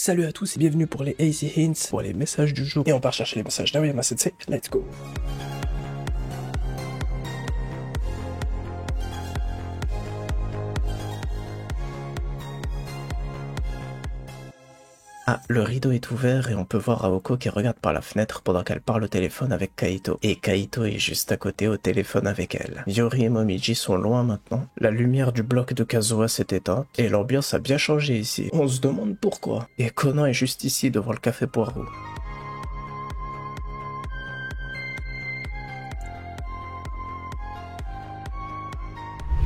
Salut à tous et bienvenue pour les Easy Hints, pour les messages du jour. Et on part chercher les messages d'Aoyama Sensei, let's go. Ah, le rideau est ouvert et on peut voir Aoko qui regarde par la fenêtre pendant qu'elle parle au téléphone avec Kaito. Et Kaito est juste à côté au téléphone avec elle. Yori et Momiji sont loin maintenant. La lumière du bloc de Kazuha s'est éteinte et l'ambiance a bien changé ici. On se demande pourquoi. Et Conan est juste ici devant le café Poirot.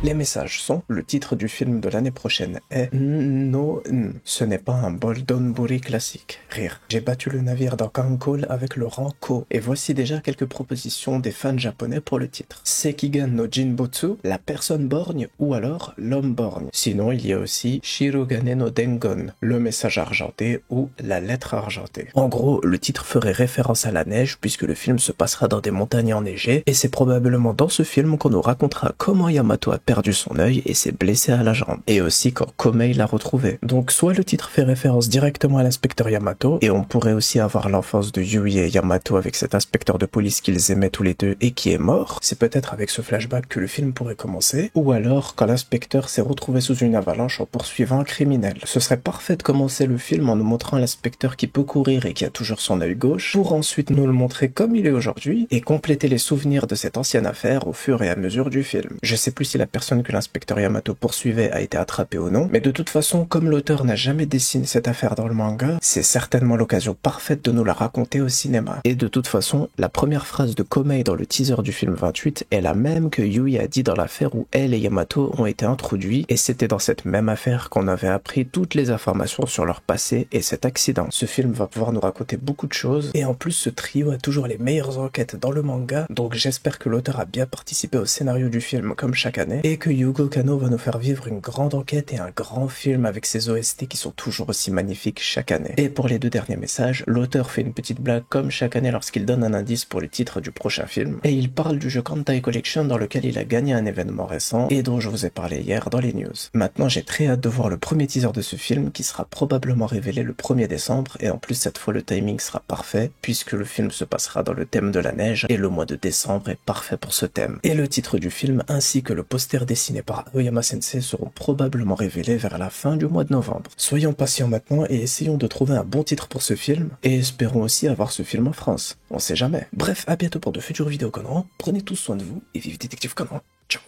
Les messages sont: le titre du film de l'année prochaine est No N. Ce n'est pas un Boldonbori classique. Rire. J'ai battu le navire dans Kankol avec le rang Ko. Et voici déjà quelques propositions des fans japonais pour le titre. Sekigan no Jinbotsu, la personne borgne, ou alors l'homme borgne. Sinon, il y a aussi Shirogane no Dengon, le message argenté ou la lettre argentée. En gros, le titre ferait référence à la neige puisque le film se passera dans des montagnes enneigées et c'est probablement dans ce film qu'on nous racontera comment Yamato a perdu son œil et s'est blessé à la jambe, et aussi quand Komei l'a retrouvé. Donc soit le titre fait référence directement à l'inspecteur Yamato, et on pourrait aussi avoir l'enfance de Yui et Yamato avec cet inspecteur de police qu'ils aimaient tous les deux et qui est mort. C'est peut-être avec ce flashback que le film pourrait commencer, ou alors quand l'inspecteur s'est retrouvé sous une avalanche en poursuivant un criminel. Ce serait parfait de commencer le film en nous montrant l'inspecteur qui peut courir et qui a toujours son œil gauche, pour ensuite nous le montrer comme il est aujourd'hui, et compléter les souvenirs de cette ancienne affaire au fur et à mesure du film. Je sais plus si la personne que l'inspecteur Yamato poursuivait a été attrapée ou non, mais de toute façon, comme l'auteur n'a jamais dessiné cette affaire dans le manga, c'est certainement l'occasion parfaite de nous la raconter au cinéma. Et de toute façon, la première phrase de Komei dans le teaser du film 28 est la même que Yui a dit dans l'affaire où elle et Yamato ont été introduits, et c'était dans cette même affaire qu'on avait appris toutes les informations sur leur passé et cet accident. Ce film va pouvoir nous raconter beaucoup de choses, et en plus ce trio a toujours les meilleures enquêtes dans le manga, donc j'espère que l'auteur a bien participé au scénario du film comme chaque année, et que Yugo Kanno va nous faire vivre une grande enquête et un grand film avec ses OST qui sont toujours aussi magnifiques chaque année. Et pour les deux derniers messages, l'auteur fait une petite blague comme chaque année lorsqu'il donne un indice pour le titre du prochain film, et il parle du jeu Kantai Collection dans lequel il a gagné un événement récent et dont je vous ai parlé hier dans les news. Maintenant j'ai très hâte de voir le premier teaser de ce film qui sera probablement révélé le 1er décembre, et en plus cette fois le timing sera parfait puisque le film se passera dans le thème de la neige et le mois de décembre est parfait pour ce thème. Et le titre du film ainsi que le poster dessiné par Aoyama Sensei seront probablement révélés vers la fin du mois de novembre. Soyons patients maintenant et essayons de trouver un bon titre pour ce film, et espérons aussi avoir ce film en France. On sait jamais. Bref, à bientôt pour de futures vidéos Conan, prenez tous soin de vous et vive Détective Conan. Ciao.